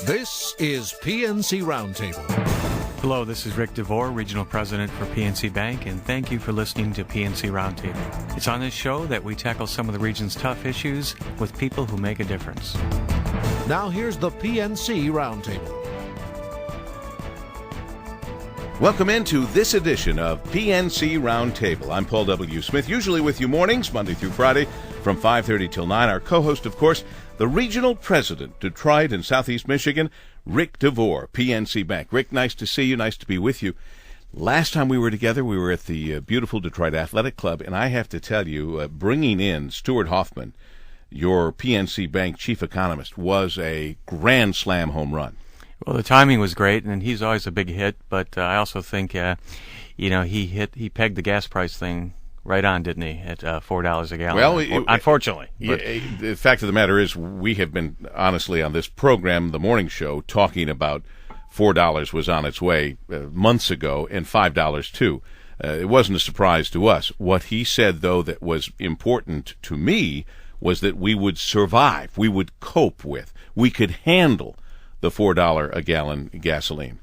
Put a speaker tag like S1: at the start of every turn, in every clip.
S1: This is PNC Roundtable.
S2: Hello, this is Ric DeVore, Regional President for PNC Bank, and thank you for listening to PNC Roundtable. It's on this show that we tackle some of the region's tough issues with people who make a difference.
S1: Now here's the PNC Roundtable.
S3: Welcome into this edition of PNC Roundtable. I'm Paul W. Smith, usually with you mornings, Monday through Friday, from 5:30 till 9. Our co-host, of course, the Regional President, Detroit and Southeast Michigan, Ric DeVore, PNC Bank. Ric, nice to see you. Nice to be with you. Last time we were together, we were at the beautiful Detroit Athletic Club, and I have to tell you, bringing in Stuart Hoffman, your PNC Bank chief economist, was a grand slam home run.
S2: Well, the timing was great, and he's always a big hit, but I also think, he pegged the gas price thing right on, didn't he, at $4 a gallon? Well, unfortunately.
S3: The fact of the matter is we have been, honestly, on this program, the morning show, talking about $4 was on its way months ago, and $5 too. It wasn't a surprise to us. What he said, though, that was important to me was that we would survive, we would cope with, we could handle the $4 a gallon gasoline.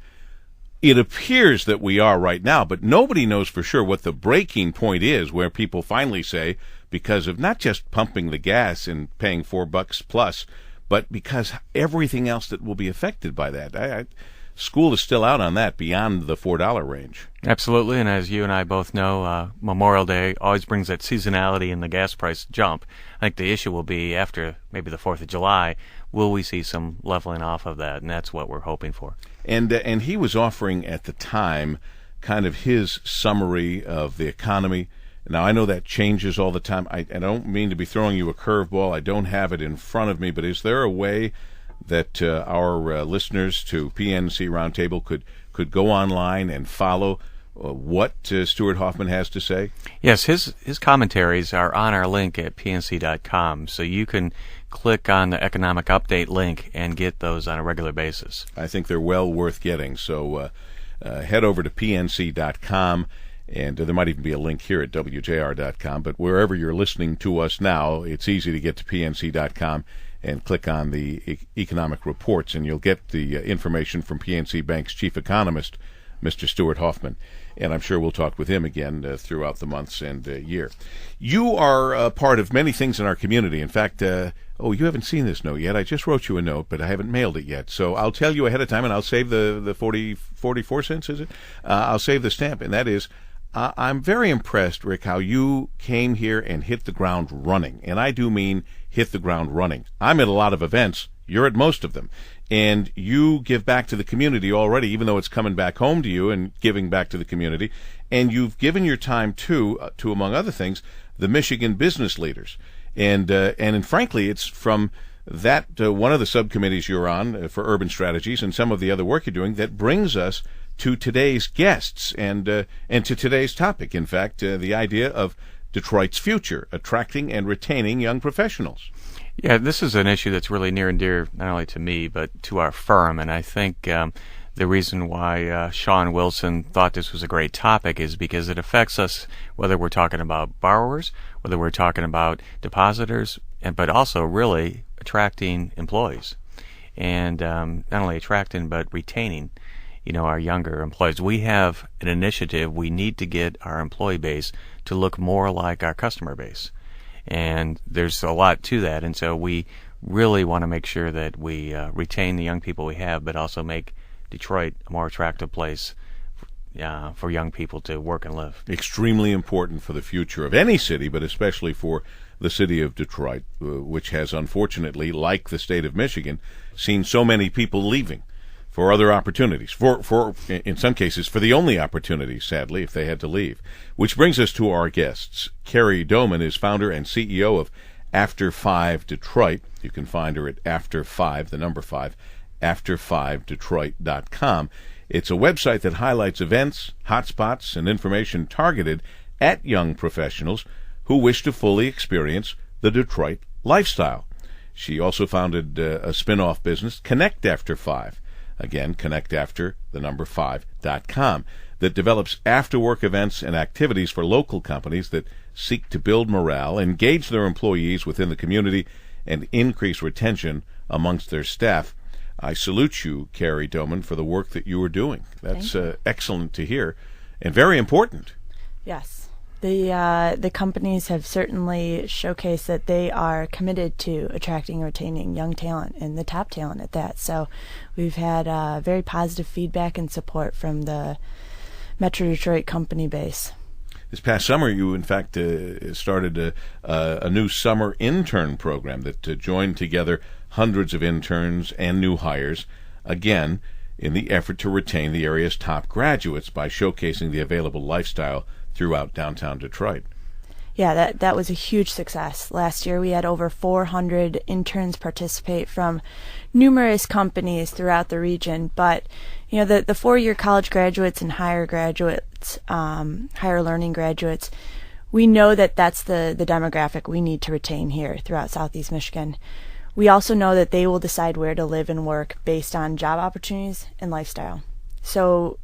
S3: It appears that we are right now, but nobody knows for sure what the breaking point is where people finally say, because of not just pumping the gas and paying $4 plus, but because everything else that will be affected by that. School is still out on that beyond the $4 range.
S2: Absolutely, and as you and I both know, Memorial Day always brings that seasonality in the gas price jump. I think the issue will be after maybe the 4th of July, will we see some leveling off of that, and that's what we're hoping for.
S3: And he was offering at the time kind of his summary of the economy. Now, I know that changes all the time. I don't mean to be throwing you a curveball. I don't have it in front of me, but is there a way that our listeners to PNC Roundtable could go online and follow what Stuart Hoffman has to say?
S2: Yes, his commentaries are on our link at pnc.com, so you can click on the economic update link and get those on a regular basis.
S3: I think they're well worth getting, so head over to pnc.com, and there might even be a link here at wjr.com, but wherever you're listening to us now, it's easy to get to pnc.com and click on the economic reports, and you'll get the information from PNC Bank's chief economist, Mr. Stuart Hoffman. And I'm sure we'll talk with him again throughout the months and year. You are a part of many things in our community. In fact, you haven't seen this note yet. I just wrote you a note, but I haven't mailed it yet. So I'll tell you ahead of time, and I'll save the 44 cents, is it? I'll save the stamp, and that is, I'm very impressed, Ric, how you came here and hit the ground running. And I do mean hit the ground running. I'm at a lot of events. You're at most of them. And you give back to the community already, even though it's coming back home to you and giving back to the community. And you've given your time to among other things, the Michigan business leaders. And frankly, it's from that one of the subcommittees you're on for urban strategies and some of the other work you're doing that brings us to today's guests and to today's topic. In fact, the idea of Detroit's future, attracting and retaining young professionals.
S2: Yeah, this is an issue that's really near and dear not only to me but to our firm, and I think the reason why Sean Wilson thought this was a great topic is because it affects us whether we're talking about borrowers, whether we're talking about depositors, but also really attracting employees, and not only attracting but retaining our younger employees. We have an initiative. We need to get our employee base to look more like our customer base. And there's a lot to that. And so we really want to make sure that we retain the young people we have, but also make Detroit a more attractive place for young people to work and live.
S3: Extremely important for the future of any city, but especially for the city of Detroit, which has unfortunately, like the state of Michigan, seen so many people leaving for other opportunities, for in some cases, for the only opportunities, sadly, if they had to leave. Which brings us to our guests. Kerry Doman is founder and CEO of After 5 Detroit. You can find her at After 5, the number 5, after5detroit.com. It's a website that highlights events, hotspots, and information targeted at young professionals who wish to fully experience the Detroit lifestyle. She also founded a spin-off business, Connect After 5. Again, connectafter5.com, that develops after-work events and activities for local companies that seek to build morale, engage their employees within the community, and increase retention amongst their staff. I salute you, Kerry Doman, for the work that you are doing. That's excellent to hear and very important.
S4: Yes. The companies have certainly showcased that they are committed to attracting and retaining young talent, and the top talent at that. So we've had very positive feedback and support from the Metro Detroit company base.
S3: This past summer, you, in fact, started a new summer intern program that joined together hundreds of interns and new hires, again, in the effort to retain the area's top graduates by showcasing the available lifestyle throughout downtown Detroit.
S4: Yeah, that was a huge success. Last year we had over 400 interns participate from numerous companies throughout the region. But the four-year college graduates and higher graduates, higher learning graduates, we know that that's the demographic we need to retain here throughout Southeast Michigan. We also know that they will decide where to live and work based on job opportunities and lifestyle. So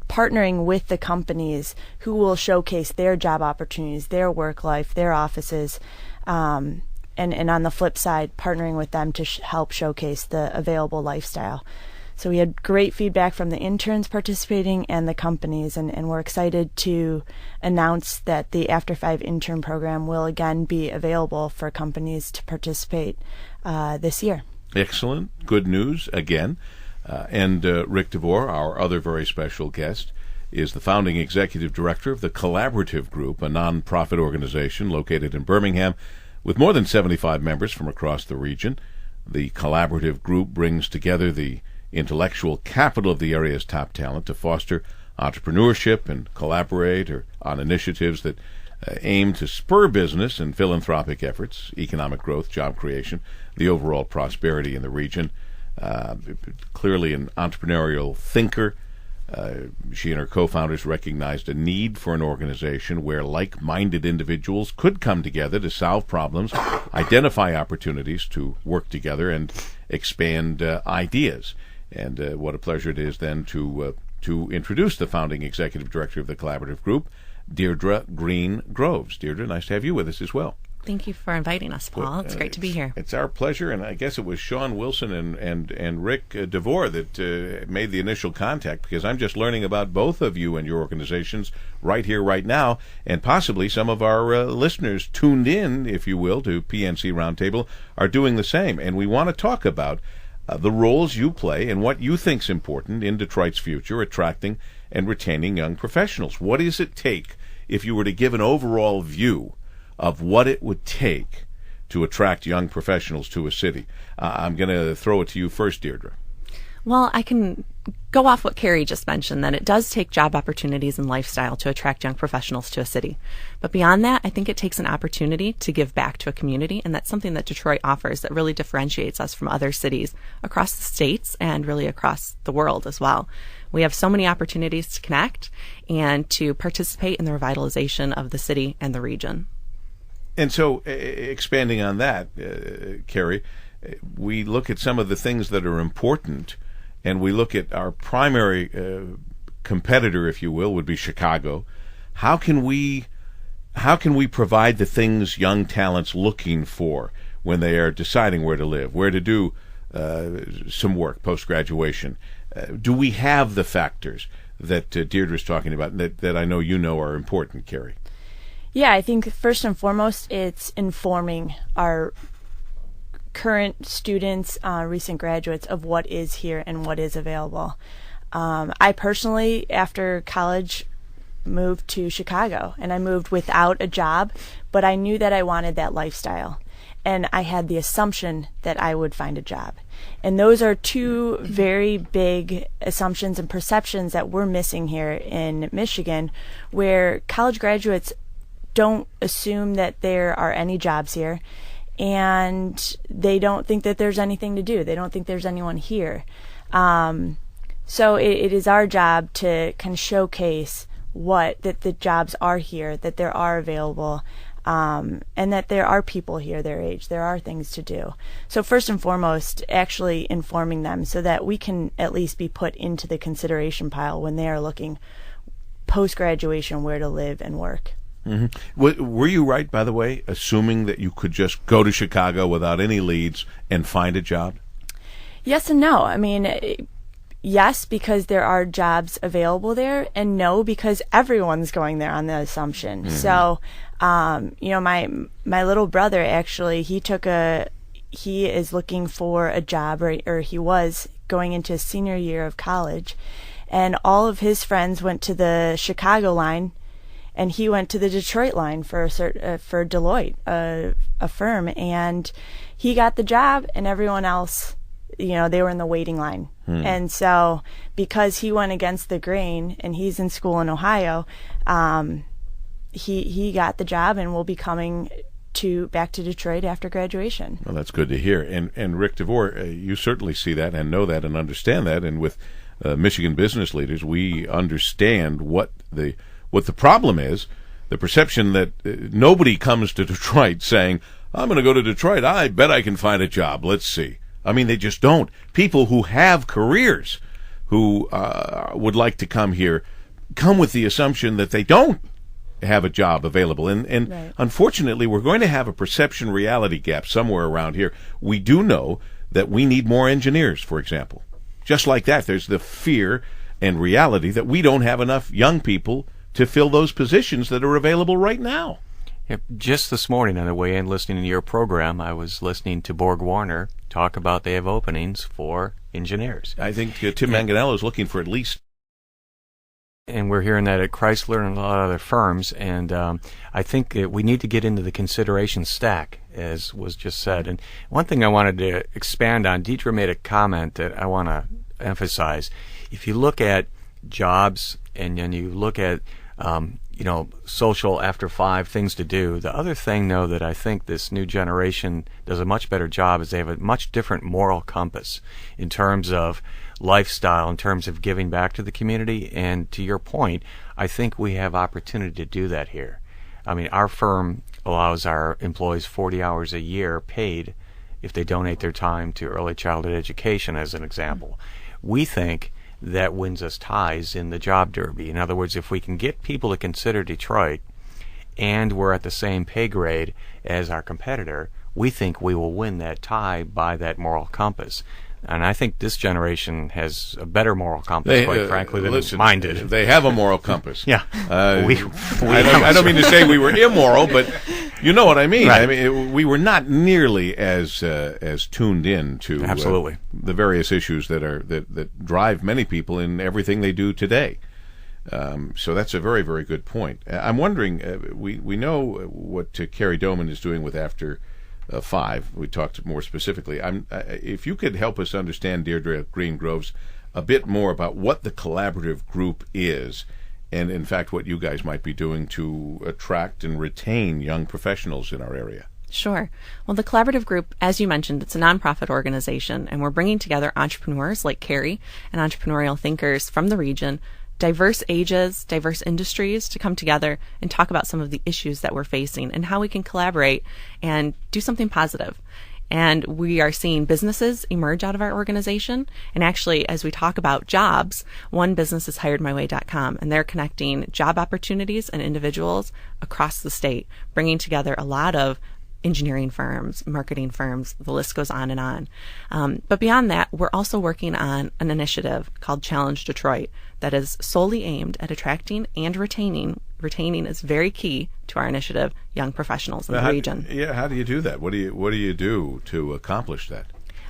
S4: partnering with the companies who will showcase their job opportunities, their work life, their offices, and on the flip side, partnering with them to help showcase the available lifestyle. So we had great feedback from the interns participating and the companies, and we're excited to announce that the After 5 intern program will again be available for companies to participate this year.
S3: Excellent. Good news again. And Ric DeVore, our other very special guest, is the founding executive director of the Collaborative Group, a nonprofit organization located in Birmingham with more than 75 members from across the region. The Collaborative Group brings together the intellectual capital of the area's top talent to foster entrepreneurship and collaborate on initiatives that aim to spur business and philanthropic efforts, economic growth, job creation, the overall prosperity in the region. Clearly an entrepreneurial thinker. She and her co-founders recognized a need for an organization where like-minded individuals could come together to solve problems, identify opportunities to work together, and expand ideas. And what a pleasure it is then to introduce the founding executive director of the Collaborative Group, Deirdre Greene Groves. Deirdre, nice to have you with us as well.
S5: Thank you for inviting us, Paul. It's great to be here.
S3: It's our pleasure, and I guess it was Sean Wilson and Ric DeVore that made the initial contact, because I'm just learning about both of you and your organizations right here, right now, and possibly some of our listeners tuned in, if you will, to PNC Roundtable are doing the same. And we want to talk about the roles you play and what you think's important in Detroit's future, attracting and retaining young professionals. What does it take, if you were to give an overall view of what it would take to attract young professionals to a city? I'm going to throw it to you first, Deirdre.
S5: Well, I can go off what Kerry just mentioned, that it does take job opportunities and lifestyle to attract young professionals to a city. But beyond that, I think it takes an opportunity to give back to a community, and that's something that Detroit offers that really differentiates us from other cities across the states and really across the world as well. We have so many opportunities to connect and to participate in the revitalization of the city and the region.
S3: And so, expanding on that, Kerry, we look at some of the things that are important, and we look at our primary competitor, if you will, would be Chicago. How can we provide the things young talent's looking for when they are deciding where to live, where to do some work post-graduation? Do we have the factors that Deirdre's talking about that I know you know are important, Kerry?
S4: Yeah, I think first and foremost, it's informing our current students, recent graduates, of what is here and what is available. I personally, after college, moved to Chicago, and I moved without a job, but I knew that I wanted that lifestyle, and I had the assumption that I would find a job. And those are two very big assumptions and perceptions that we're missing here in Michigan, where college graduates don't assume that there are any jobs here, and they don't think that there's anything to do. They don't think there's anyone here. So it is our job to kind of showcase that the jobs are here, that there are available, and that there are people here their age. There are things to do. So first and foremost, actually informing them so that we can at least be put into the consideration pile when they are looking post-graduation where to live and work.
S3: Mm-hmm. Were you right, by the way, assuming that you could just go to Chicago without any leads and find a job?
S4: Yes and no. I mean, yes, because there are jobs available there, and no, because everyone's going there on the assumption. So, my little brother actually, he is looking for a job, or he was going into his senior year of college, and all of his friends went to the Chicago line, and he went to the Detroit line for Deloitte, a firm, and he got the job, and everyone else, they were in the waiting line. And so because he went against the grain and he's in school in Ohio, he got the job and will be coming back to Detroit after graduation.
S3: Well, that's good to hear. And Ric DeVore, you certainly see that and know that and understand that. And with Michigan business leaders, we understand what the problem is. The perception that nobody comes to Detroit saying, I'm going to go to Detroit. I bet I can find a job. Let's see. I mean, they just don't. People who have careers, who would like to come here, come with the assumption that they don't have a job available. And
S4: Right.
S3: Unfortunately, we're going to have a perception-reality gap somewhere around here. We do know that we need more engineers, for example. Just like that, there's the fear and reality that we don't have enough young people to fill those positions that are available right now.
S2: Yep. Just this morning on the way in listening to your program, I was listening to Borg Warner talk about they have openings for engineers.
S3: I think Tim Manganello is looking for at least.
S2: And we're hearing that at Chrysler and a lot of other firms. And I think we need to get into the consideration stack, as was just said. And one thing I wanted to expand on, Deirdre made a comment that I want to emphasize. If you look at jobs and then you look at social after 5 things to do. The other thing, though, that I think this new generation does a much better job is they have a much different moral compass in terms of lifestyle, in terms of giving back to the community. And to your point, I think we have opportunity to do that here. I mean, our firm allows our employees 40 hours a year paid if they donate their time to early childhood education, as an example. We think that wins us ties in the job derby. In other words, if we can get people to consider Detroit and we're at the same pay grade as our competitor, we think we will win that tie by that moral compass. And I think this generation has a better moral compass, quite frankly, than mine did.
S3: They have a moral compass.
S2: Yeah.
S3: I don't mean to say we were immoral, but you know what I mean.
S2: Right.
S3: I mean, we were not nearly as tuned in to
S2: Absolutely.
S3: The various issues that drive many people in everything they do today. So that's a very, very good point. I'm wondering, we know what Kerry Doman is doing with After 5. We talked more specifically. If you could help us understand, Deirdre Greene Groves, a bit more about what the collaborative group is, and in fact what you guys might be doing to attract and retain young professionals in our area.
S5: Sure. Well, the Collaborative Group, as you mentioned, it's a nonprofit organization, and we're bringing together entrepreneurs like Kerry and entrepreneurial thinkers from the region, diverse ages, diverse industries, to come together and talk about some of the issues that we're facing and how we can collaborate and do something positive. And we are seeing businesses emerge out of our organization. And actually, as we talk about jobs, one business is hiredmyway.com, and they're connecting job opportunities and individuals across the state, bringing together a lot of engineering firms, marketing firms, the list goes on and on. But beyond that, we're also working on an initiative called Challenge Detroit that is solely aimed at attracting and retaining. Retaining is very key to our initiative, young professionals in the region.
S3: Yeah, how do you do that? What do you do to accomplish that?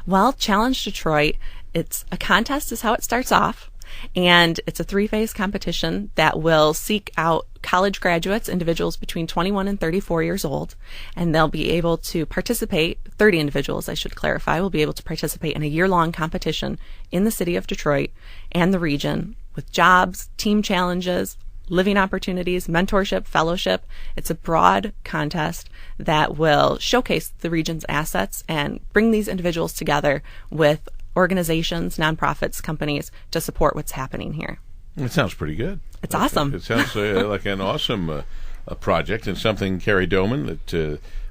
S5: Well, Challenge Detroit, it's a contest is how it starts off. And it's a 3-phase competition that will seek out college graduates, individuals between 21 and 34 years old, and they'll be able to participate, 30 individuals, I should clarify, will be able to participate in a year-long competition in the city of Detroit and the region with jobs, team challenges, living opportunities, mentorship, fellowship. It's a broad contest that will showcase the region's assets and bring these individuals together with organizations, nonprofits, companies to support what's happening here.
S3: It sounds pretty good.
S5: It's awesome.
S3: It sounds like an awesome project, and something, Kerry Doman,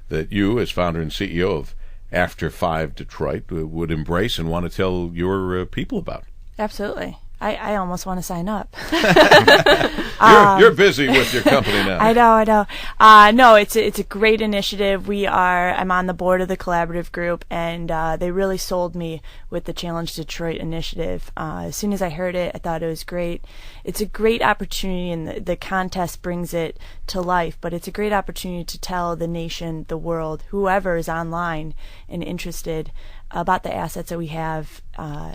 S3: that you, as founder and CEO of After 5 Detroit, would embrace and want to tell your people about.
S4: Absolutely. I almost want to sign up.
S3: You're busy with your company now.
S4: I know. No, it's a great initiative. I'm on the board of the collaborative group, and they really sold me with the Challenge Detroit initiative. As soon as I heard it, I thought it was great. It's a great opportunity, and the contest brings it to life, but it's a great opportunity to tell the nation, the world, whoever is online and interested about the assets that we have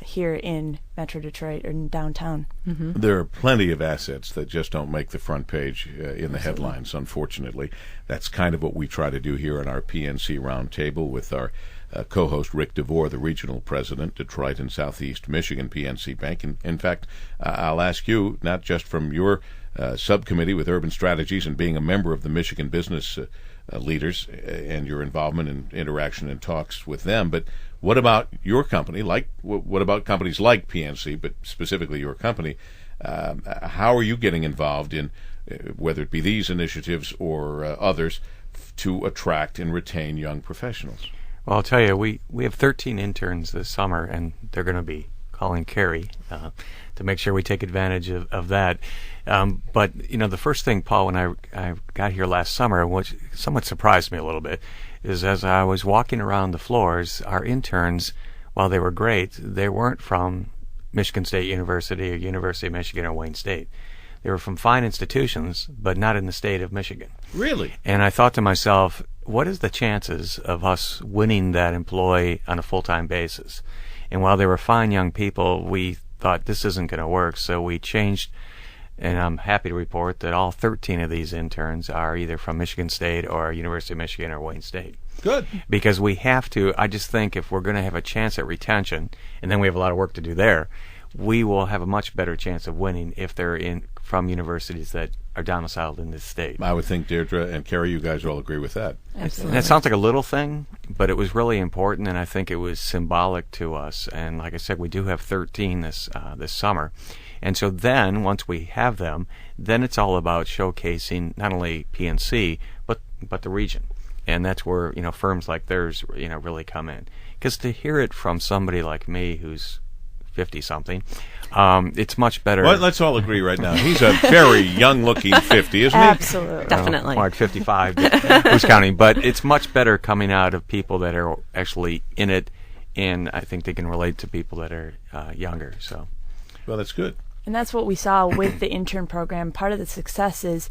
S4: here in Metro Detroit or in downtown.
S5: Mm-hmm.
S3: There are plenty of assets that just don't make the front page in the headlines, unfortunately. That's kind of what we try to do here on our PNC Roundtable with our co-host Ric DeVore, the regional president, Detroit and Southeast Michigan PNC Bank. And in fact, I'll ask you, not just from your subcommittee with urban strategies and being a member of the Michigan business leaders and your involvement and interaction and talks with them, but what about your company? What about companies like PNC, but specifically your company? How are you getting involved in whether it be these initiatives or others to attract and retain young professionals?
S2: Well, I'll tell you, we have 13 interns this summer, and they're going to be calling Kerry to make sure we take advantage of that. But, the first thing, Paul, when I got here last summer, which somewhat surprised me a little bit, is as I was walking around the floors, our interns, while they were great, they weren't from Michigan State University or University of Michigan or Wayne State. They were from fine institutions, but not in the state of Michigan.
S3: Really?
S2: And I thought to myself, what is the chances of us winning that employee on a full-time basis? And while they were fine young people, we thought this isn't going to work, so we changed. And I'm happy to report that all 13 of these interns are either from Michigan State or University of Michigan or Wayne State.
S3: Good.
S2: Because we have to, I just think if we're going to have a chance at retention, and then we have a lot of work to do there, we will have a much better chance of winning if they're from universities that are domiciled in this state.
S3: I would think Deirdre and Kerry, you guys all agree with that.
S4: Absolutely.
S2: And it sounds like a little thing, but it was really important, and I think it was symbolic to us. And like I said, we do have 13 this summer. And so then, once we have them, then it's all about showcasing not only PNC, but the region. And that's where, firms like theirs, really come in. Because to hear it from somebody like me who's 50-something, it's much better.
S3: Well, let's all agree right now. He's a very young-looking 50, isn't he?
S4: Absolutely.
S5: Definitely.
S2: Mark 55, who's counting? But it's much better coming out of people that are actually in it, and I think they can relate to people that are younger. So,
S3: well, that's good.
S4: And that's what we saw with the intern program. Part of the success is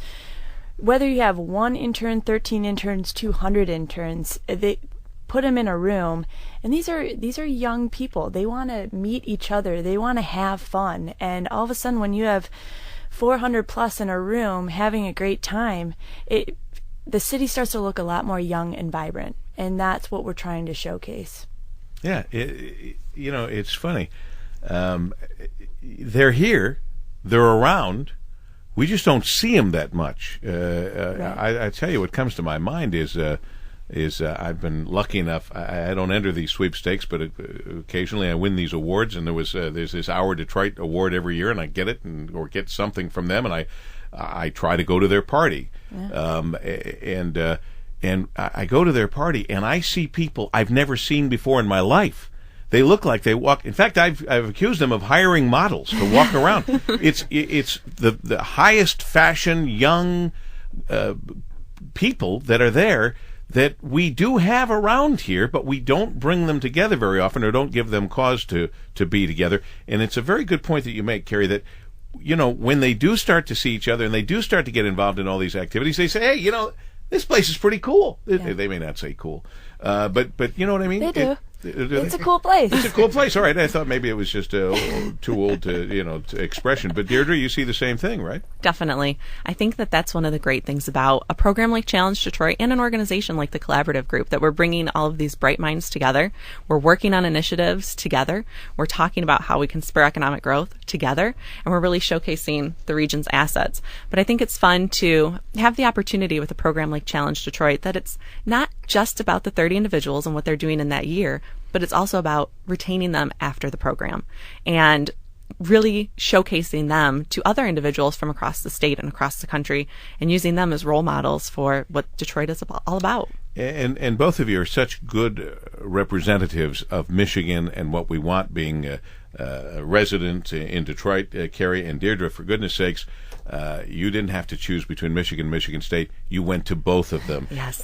S4: whether you have 1 intern, 13 interns, 200 interns, they put them in a room, and these are young people. They want to meet each other. They want to have fun. And all of a sudden, when you have 400 plus in a room having a great time, the city starts to look a lot more young and vibrant. And that's what we're trying to showcase.
S3: Yeah, it's funny. They're here, they're around. We just don't see them that much. Right. I tell you, what comes to my mind is I've been lucky enough. I don't enter these sweepstakes, but occasionally I win these awards. And there's this Our Detroit award every year, and I get it or get something from them, and I try to go to their party. Yeah. And I go to their party, and I see people I've never seen before in my life. They look like they walk. In fact, I've accused them of hiring models to walk around. It's the highest fashion young people that are there that we do have around here, but we don't bring them together very often, or don't give them cause to be together. And it's a very good point that you make, Kerry, that when they do start to see each other and they do start to get involved in all these activities, they say, hey, this place is pretty cool. Yeah. They may not say cool, but you know what I mean?
S4: They do. It's a cool place.
S3: It's a cool place. All right. I thought maybe it was just too old to expression. But Deirdre, you see the same thing, right?
S5: Definitely. I think that's one of the great things about a program like Challenge Detroit and an organization like the Collaborative Group, that we're bringing all of these bright minds together. We're working on initiatives together. We're talking about how we can spur economic growth together, and we're really showcasing the region's assets. But I think it's fun to have the opportunity with a program like Challenge Detroit that it's not just about the 30 individuals and what they're doing in that year, but it's also about retaining them after the program and really showcasing them to other individuals from across the state and across the country, and using them as role models for what Detroit is all about.
S3: And both of you are such good representatives of Michigan and what we want, being resident in Detroit, Kerry, and Deirdre, for goodness sakes, you didn't have to choose between Michigan and Michigan State. You went to both of them.
S5: Yes.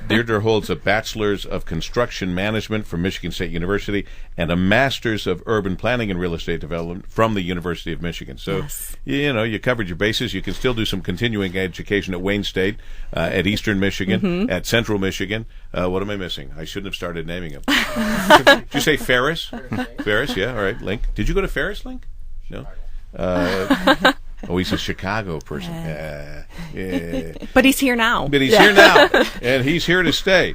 S3: Deirdre holds a Bachelor's of Construction Management from Michigan State University and a Master's of Urban Planning and Real Estate Development from the University of Michigan. So,
S5: yes.
S3: You covered your bases. You can still do some continuing education at Wayne State, at Eastern Michigan, at Central Michigan. What am I missing? I shouldn't have started naming them. Did you say Ferris? Ferris, yeah. All right, Link. Did you go to Ferris, Link? No. Oh, he's a Chicago person. Yeah.
S5: But he's here now.
S3: Here now, and he's here to stay.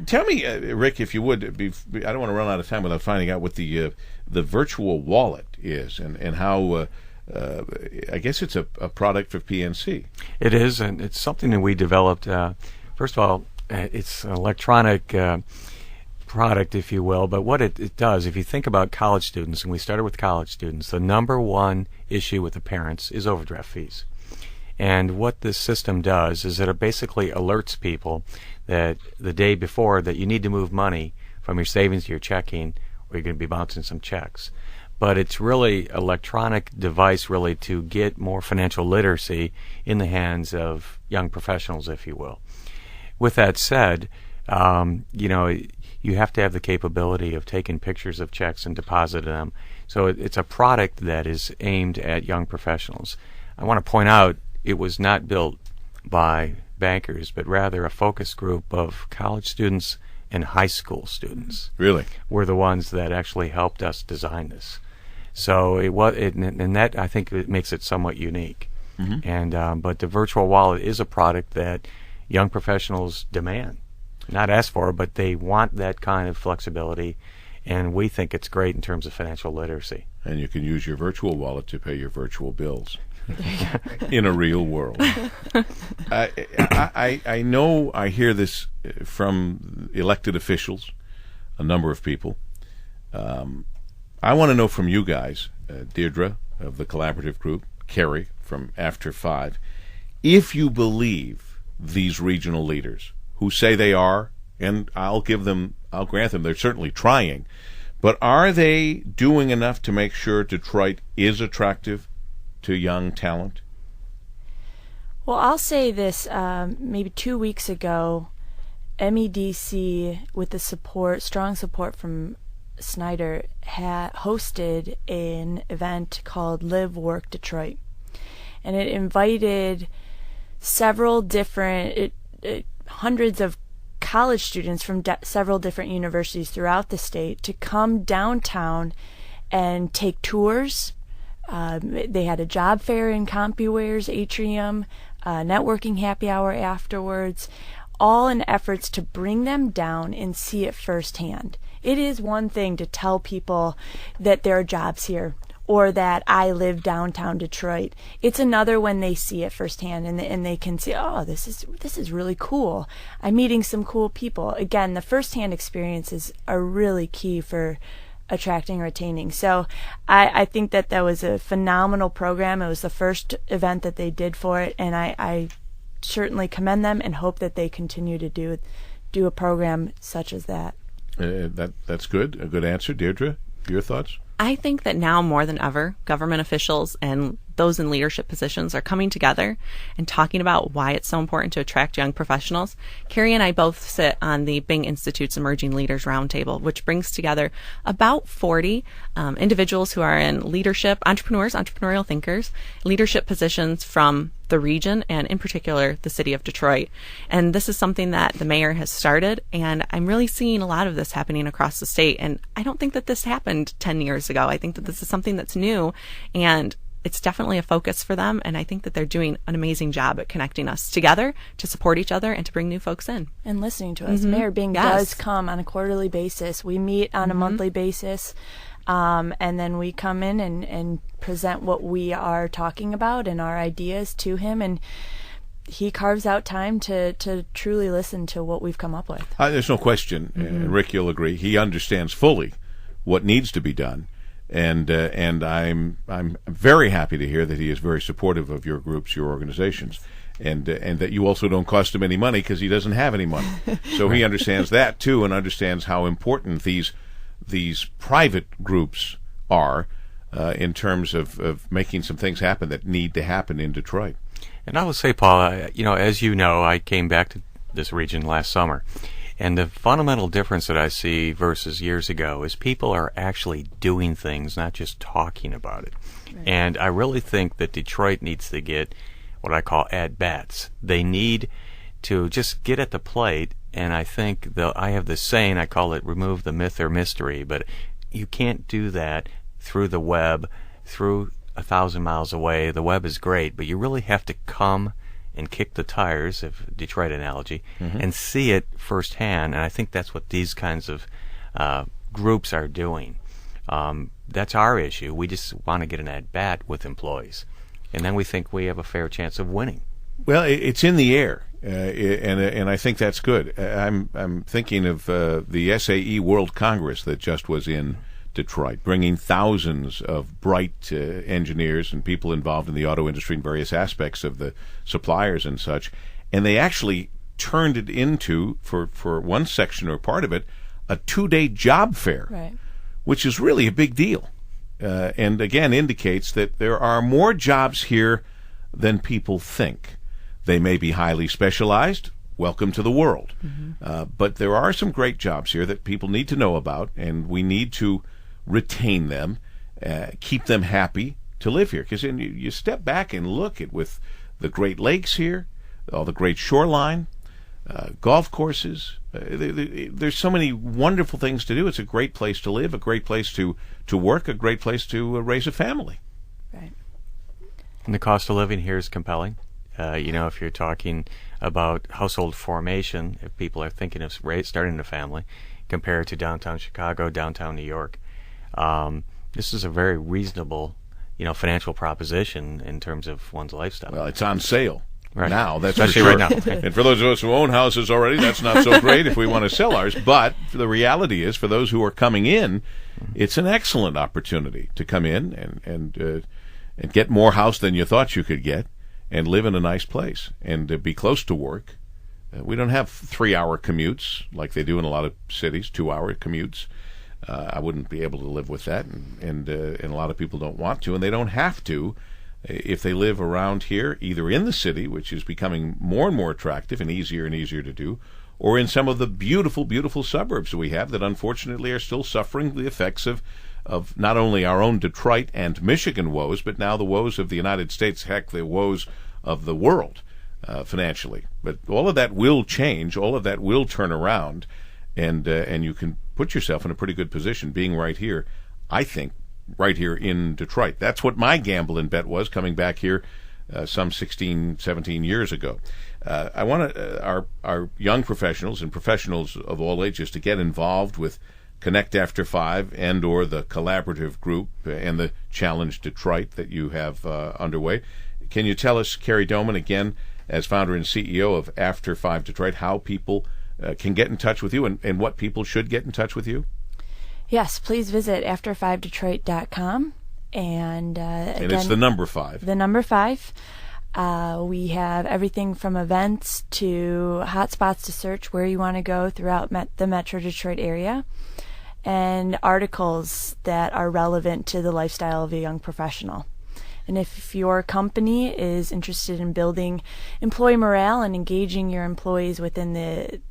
S3: Tell me, Rick, if you would, I don't want to run out of time without finding out what the virtual wallet is and how, I guess it's a product for PNC.
S2: It is, and it's something that we developed. First of all, it's an electronic product, if you will, but what it does, if you think about college students, and we started with college students, the number one issue with the parents is overdraft fees. And what this system does is it basically alerts people that the day before that you need to move money from your savings to your checking, or you're going to be bouncing some checks. But it's really an electronic device really to get more financial literacy in the hands of young professionals, if you will. With that said, you have to have the capability of taking pictures of checks and depositing them. So it's a product that is aimed at young professionals. I want to point out it was not built by bankers, but rather a focus group of college students and high school students.
S3: Really?
S2: Were the ones that actually helped us design this. So and that I think it makes it somewhat unique. Mm-hmm. And but the virtual wallet is a product that young professionals demand. Not ask for, but they want that kind of flexibility, and we think it's great in terms of financial literacy.
S3: And you can use your virtual wallet to pay your virtual bills in a real world. I know I hear this from elected officials, a number of people. I want to know from you guys, Deirdre of the collaborative group, Kerry from After 5, if you believe these regional leaders who say they are, and I'll grant them, they're certainly trying, but are they doing enough to make sure Detroit is attractive to young talent?
S4: Well, I'll say this, maybe 2 weeks ago, MEDC, with the strong support from Snyder, had hosted an event called Live Work Detroit, and it invited several different hundreds of college students from several different universities throughout the state to come downtown and take tours. They had a job fair in CompuWare's atrium, networking happy hour afterwards, all in efforts to bring them down and see it firsthand. It is one thing to tell people that there are jobs here, or that I live downtown Detroit. It's another when they see it firsthand and they can see, oh, this is really cool. I'm meeting some cool people. Again, the firsthand experiences are really key for attracting and retaining. So I think that was a phenomenal program. It was the first event that they did for it, and I certainly commend them and hope that they continue to do a program such as that.
S3: That's good. A good answer. Deirdre, your thoughts?
S5: I think that now more than ever, government officials and those in leadership positions are coming together and talking about why it's so important to attract young professionals. Kerry and I both sit on the Bing Institute's Emerging Leaders Roundtable, which brings together about 40 individuals who are in leadership, entrepreneurial thinkers, leadership positions from the region and in particular the city of Detroit. And this is something that the mayor has started, and I'm really seeing a lot of this happening across the state. And I don't think that this happened 10 years ago. I think that this is something that's new, and it's definitely a focus for them, and I think that they're doing an amazing job at connecting us together to support each other and to bring new folks in.
S4: And listening to us. Mayor Bing does come on a quarterly basis. We meet on a monthly basis, and then we come in and present what we are talking about and our ideas to him, and he carves out time to truly listen to what we've come up with.
S3: There's no question, and Rick, you'll agree, he understands fully what needs to be done. And I'm very happy to hear that he is very supportive of your groups, your organizations, and that you also don't cost him any money because he doesn't have any money. So he understands that too, and understands how important these these private groups are in terms of making some things happen that need to happen in Detroit.
S2: And I would say, Paul, as you know, I came back to this region last summer. And the fundamental difference that I see versus years ago is people are actually doing things, not just talking about it. Right. And I really think that Detroit needs to get what I call at-bats. They need to just get at the plate, and I think I have this saying, I call it remove the myth or mystery, but you can't do that through the web, through 1,000 miles away. The web is great, but you really have to come and kick the tires, if Detroit analogy, and see it firsthand. And I think that's what these kinds of groups are doing. That's our issue. We just want to get an at-bat with employees. And then we think we have a fair chance of winning.
S3: Well, it's in the air, and I think that's good. I'm thinking of the SAE World Congress that just was in Detroit, bringing thousands of bright engineers and people involved in the auto industry in various aspects of the suppliers and such. And they actually turned it into, for one section or part of it, a 2-day job fair,
S4: right,
S3: which is really a big deal. And again, indicates that there are more jobs here than people think. They may be highly specialized. Welcome to the world. But there are some great jobs here that people need to know about, and we need to retain them, keep them happy to live here. Because you step back and look at with the Great Lakes here, all the great shoreline, golf courses. There's so many wonderful things to do. It's a great place to live, a great place to work, a great place to raise a family.
S4: Right.
S2: And the cost of living here is compelling. If you're talking about household formation, if people are thinking of starting a family, compared to downtown Chicago, downtown New York, this is a very reasonable, financial proposition in terms of one's lifestyle.
S3: Well, it's on sale
S2: right
S3: now. That's
S2: especially
S3: for sure.
S2: Right now.
S3: And for those of us who own houses already, that's not so great if we want to sell ours. But the reality is, for those who are coming in, it's an excellent opportunity to come in and get more house than you thought you could get, and live in a nice place and be close to work. We don't have 3-hour commutes like they do in a lot of cities, 2-hour commutes. I wouldn't be able to live with that, and a lot of people don't want to, and they don't have to if they live around here, either in the city, which is becoming more and more attractive and easier to do, or in some of the beautiful, beautiful suburbs we have that unfortunately are still suffering the effects of not only our own Detroit and Michigan woes, but now the woes of the United States, heck, the woes of the world financially. But all of that will change. All of that will turn around, and you can put yourself in a pretty good position being right here, I think, right here in Detroit. That's what my gamble and bet was coming back here some 16, 17 years ago. I want our young professionals and professionals of all ages to get involved with Connect After 5 and or the collaborative group and the Challenge Detroit that you have underway. Can you tell us, Kerry Doman, again, as founder and CEO of After 5 Detroit, how people can get in touch with you and what people should get in touch with you?
S4: Yes, please visit after5detroit.com. And again,
S3: it's the number 5.
S4: The number 5. We have everything from events to hotspots to search where you want to go throughout the Metro Detroit area, and articles that are relevant to the lifestyle of a young professional. And if your company is interested in building employee morale and engaging your employees within the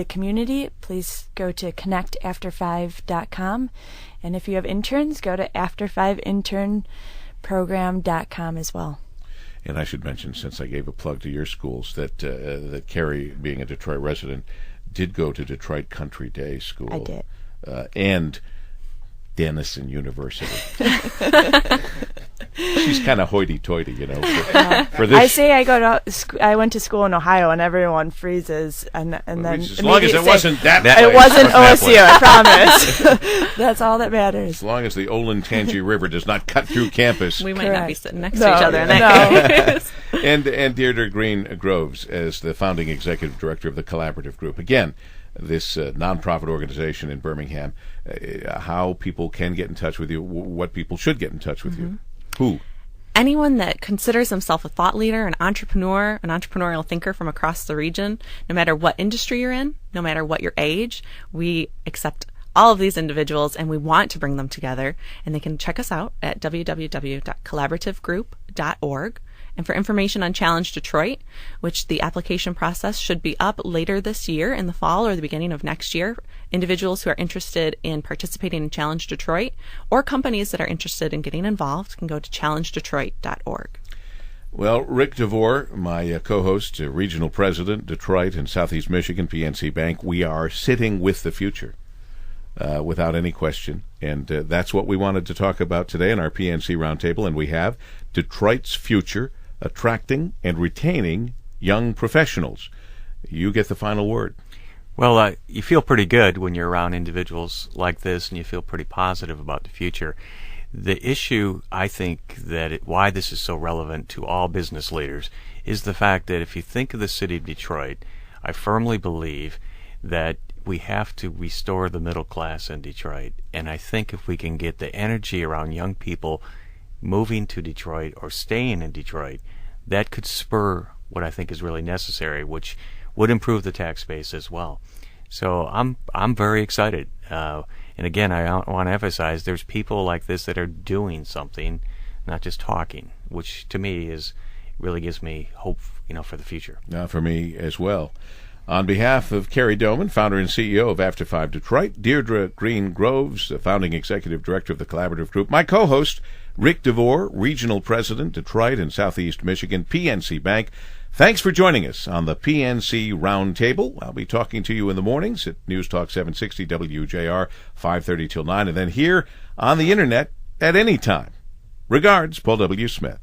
S4: community, please go to connectafter5.com. And if you have interns, go to after5internprogram.com as well.
S3: And I should mention, since I gave a plug to your schools, that Kerry, being a Detroit resident, did go to Detroit Country Day School.
S4: I did.
S3: And Denison University. She's kind of hoity-toity, for this.
S4: I say I went to school in Ohio, and everyone freezes, and then
S3: as long as it wasn't that
S4: it
S3: way.
S4: wasn't OSU, I promise. That's all that matters.
S3: As long as the Olentangy River does not cut through campus.
S5: We might
S4: Correct.
S5: not be sitting next to each other in that case.
S3: And Deirdre Greene Groves, as the founding executive director of the Collaborative Group. Again, this nonprofit organization in Birmingham, how people can get in touch with you, what people should get in touch with you. Who?
S5: Anyone that considers himself a thought leader, an entrepreneur, an entrepreneurial thinker from across the region, no matter what industry you're in, no matter what your age, we accept all of these individuals, and we want to bring them together. And they can check us out at www.collaborativegroup.org. And for information on Challenge Detroit, which the application process should be up later this year in the fall or the beginning of next year, individuals who are interested in participating in Challenge Detroit or companies that are interested in getting involved can go to challengedetroit.org.
S3: Well, Ric DeVore, my co-host, regional president, Detroit and Southeast Michigan, PNC Bank, we are sitting with the future, without any question. And that's what we wanted to talk about today in our PNC Roundtable, and we have Detroit's future, attracting and retaining young professionals. You get the final word.
S2: Well, you feel pretty good when you're around individuals like this, and you feel pretty positive about the future. The issue, I think, why this is so relevant to all business leaders is the fact that if you think of the city of Detroit, I firmly believe that we have to restore the middle class in Detroit. And I think if we can get the energy around young people moving to Detroit or staying in Detroit, that could spur what I think is really necessary, which would improve the tax base as well. So I'm very excited. And again, I want to emphasize there's people like this that are doing something, not just talking, which to me really gives me hope, for the future.
S3: For me as well. On behalf of Kerry Doman, founder and CEO of After 5 Detroit, Deirdre Greene Groves, founding executive director of the Collaborative Group, my co-host, Ric DeVore, regional president, Detroit and Southeast Michigan, PNC Bank. Thanks for joining us on the PNC Roundtable. I'll be talking to you in the mornings at News Talk 760 WJR, 5:30 till 9, and then here on the Internet at any time. Regards, Paul W. Smith.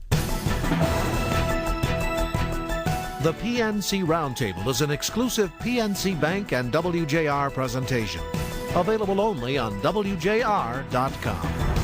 S1: The PNC Roundtable is an exclusive PNC Bank and WJR presentation. Available only on WJR.com.